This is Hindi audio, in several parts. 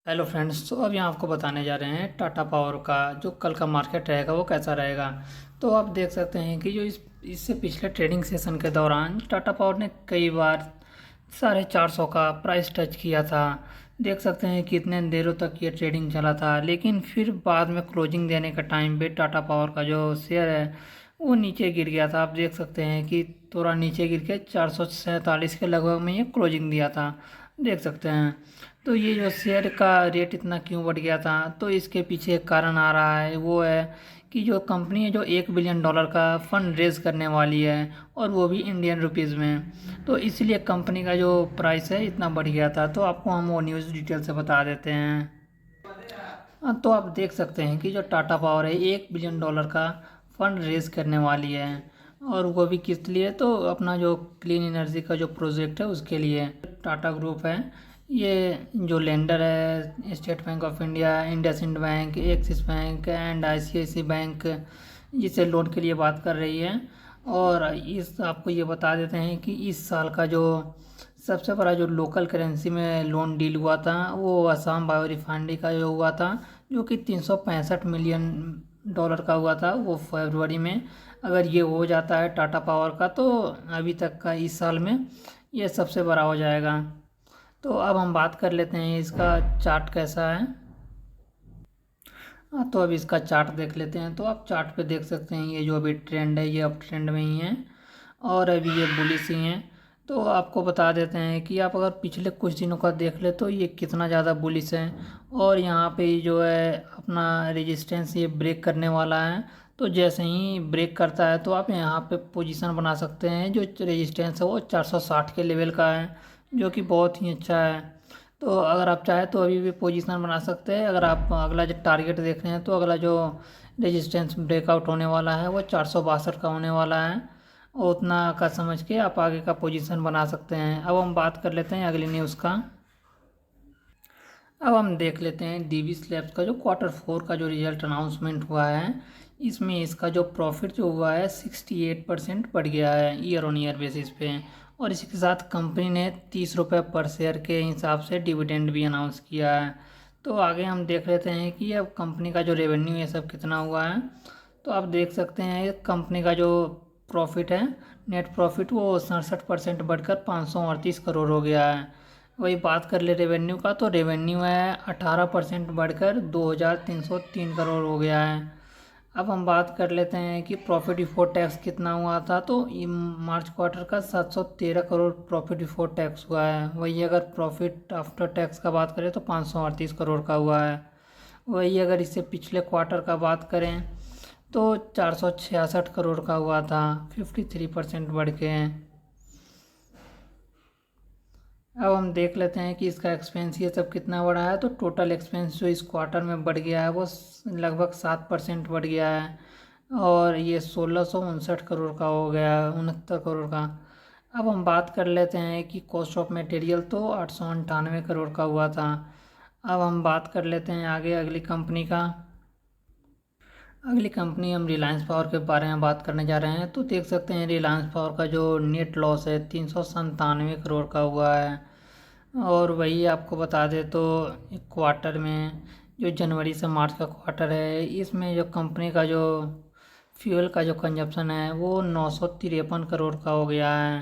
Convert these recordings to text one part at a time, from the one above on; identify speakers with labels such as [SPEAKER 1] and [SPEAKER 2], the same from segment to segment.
[SPEAKER 1] हेलो फ्रेंड्स, तो अब यहाँ आपको बताने जा रहे हैं टाटा पावर का जो कल का मार्केट रहेगा वो कैसा रहेगा। तो आप देख सकते हैं कि जो इससे पिछले ट्रेडिंग सेशन के दौरान टाटा पावर ने कई बार 450 का प्राइस टच किया था। देख सकते हैं कितने देरों तक ये ट्रेडिंग चला था, लेकिन फिर बाद में क्लोजिंग देने का टाइम पे टाटा पावर का जो शेयर है वो नीचे गिर गया था। आप देख सकते हैं कि थोड़ा नीचे गिर के 447 के लगभग में ये क्लोजिंग दिया था, देख सकते हैं। तो ये जो शेयर का रेट इतना क्यों बढ़ गया था, तो इसके पीछे एक कारण आ रहा है, वो है कि जो कंपनी है जो $1 बिलियन का फंड रेज करने वाली है, और वो भी इंडियन रुपीज़ में। तो इसलिए कंपनी का जो प्राइस है इतना बढ़ गया था। तो आपको हम वो न्यूज़ डिटेल से बता देते हैं। तो आप देख सकते हैं कि जो टाटा पावर है $1 बिलियन का फंड रेज करने वाली है, और वो भी किस लिए, तो अपना जो क्लीन एनर्जी का जो प्रोजेक्ट है उसके लिए। टाटा ग्रुप है, ये जो लेंडर है State Bank of India, IndusInd bank, Axis bank and ICIC bank, जिसे लोन के लिए बात कर रही है। और इस आपको ये बता देते हैं कि इस साल का जो सबसे बड़ा जो लोकल करेंसी में लोन डील हुआ था वो असम बायो रिफाइनरी का जो हुआ था, जो कि $365 मिलियन का हुआ था वो फरवरी में। अगर ये हो जाता है टाटा पावर का, तो अभी तक का इस साल में ये सबसे बड़ा हो जाएगा। तो अब हम बात कर लेते हैं इसका चार्ट कैसा है। तो अब इसका चार्ट देख लेते हैं। तो आप चार्ट पे देख सकते हैं ये जो अभी ट्रेंड है ये अप ट्रेंड में ही है, और अभी ये बुलिश ही है। तो आपको बता देते हैं कि आप अगर पिछले कुछ दिनों का देख ले तो ये कितना ज़्यादा बुलिश है, और यहाँ पे जो है अपना रेजिस्टेंस ये ब्रेक करने वाला है। तो जैसे ही ब्रेक करता है तो आप यहाँ पे पोजीशन बना सकते हैं। जो रेजिस्टेंस है वो 460 के लेवल का है, जो कि बहुत ही अच्छा है। तो अगर आप चाहें तो अभी भी पोजीशन बना सकते हैं। अगर आप अगला जो टारगेट देख रहे हैं, तो अगला जो रेजिस्टेंस ब्रेकआउट होने वाला है वो 462 का होने वाला है, और उतना का समझ के आप आगे का पोजीशन बना सकते हैं। अब हम बात कर लेते हैं अगली न्यूज़ का। अब हम देख लेते हैं डीवीएस लैब्स का जो Q4 का जो रिजल्ट अनाउंसमेंट हुआ है, इसमें इसका जो प्रॉफिट जो हुआ है 68% बढ़ गया है ईयर ऑन ईयर बेसिस पे। और इसी के साथ कंपनी ने ₹30 पर शेयर के हिसाब से डिविडेंड भी अनाउंस किया है। तो आगे हम देख लेते हैं कि अब कंपनी का जो रेवेन्यू ये सब कितना हुआ है। तो आप देख सकते हैं कंपनी का जो प्रॉफिट है, नेट प्रॉफिट, वो 67% बढ़कर 538 करोड़ हो गया है। वही बात कर ले रेवेन्यू का, तो रेवेन्यू है 18% बढ़कर 2303 करोड़ हो गया है। अब हम बात कर लेते हैं कि प्रॉफिट बिफोर टैक्स कितना हुआ था। तो ये मार्च क्वार्टर का 713 करोड़ प्रॉफिट बिफोर टैक्स हुआ है। वही अगर प्रॉफिट आफ्टर टैक्स का बात करें तो 538 करोड़ का हुआ है। वही अगर इससे पिछले क्वार्टर का बात करें तो 466 करोड़ का हुआ था, 53% बढ़ के। अब हम देख लेते हैं कि इसका एक्सपेंस ये सब कितना बढ़ा है। तो टोटल एक्सपेंस जो इस क्वार्टर में बढ़ गया है वो लगभग 7% बढ़ गया है, और ये 1659 करोड़ का हो गया, 69 करोड़ का। अब हम बात कर लेते हैं कि कॉस्ट ऑफ मटेरियल तो 898 करोड़ का हुआ था। अब हम बात कर लेते हैं आगे अगली कंपनी का। अगली कंपनी हम रिलायंस पावर के बारे में बात करने जा रहे हैं। तो देख सकते हैं रिलायंस पावर का जो नेट लॉस है 397 करोड़ का हुआ है। और वही आपको बता दें तो क्वार्टर में जो जनवरी से मार्च का क्वार्टर है, इसमें जो कंपनी का जो फ्यूल का जो कंजप्शन है वो 953 करोड़ का हो गया है।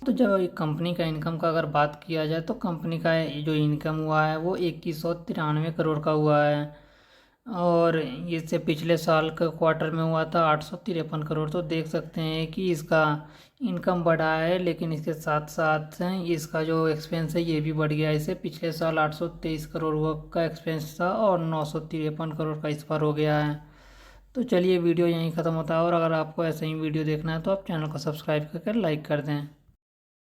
[SPEAKER 1] तो जब एक कंपनी का इनकम का अगर बात किया जाए तो कंपनी का जो इनकम हुआ है वो 2193 करोड़ का हुआ है, और इससे पिछले साल का क्वार्टर में हुआ था 853 करोड़। तो देख सकते हैं कि इसका इनकम बढ़ा है, लेकिन इसके साथ साथ इसका जो एक्सपेंस है ये भी बढ़ गया है। इससे पिछले साल 823 करोड़ का एक्सपेंस था, और 953 करोड़ का इस बार हो गया है। तो चलिए वीडियो यहीं ख़त्म होता है, और अगर आपको ऐसे ही वीडियो देखना है तो आप चैनल को सब्सक्राइब करके लाइक कर दें।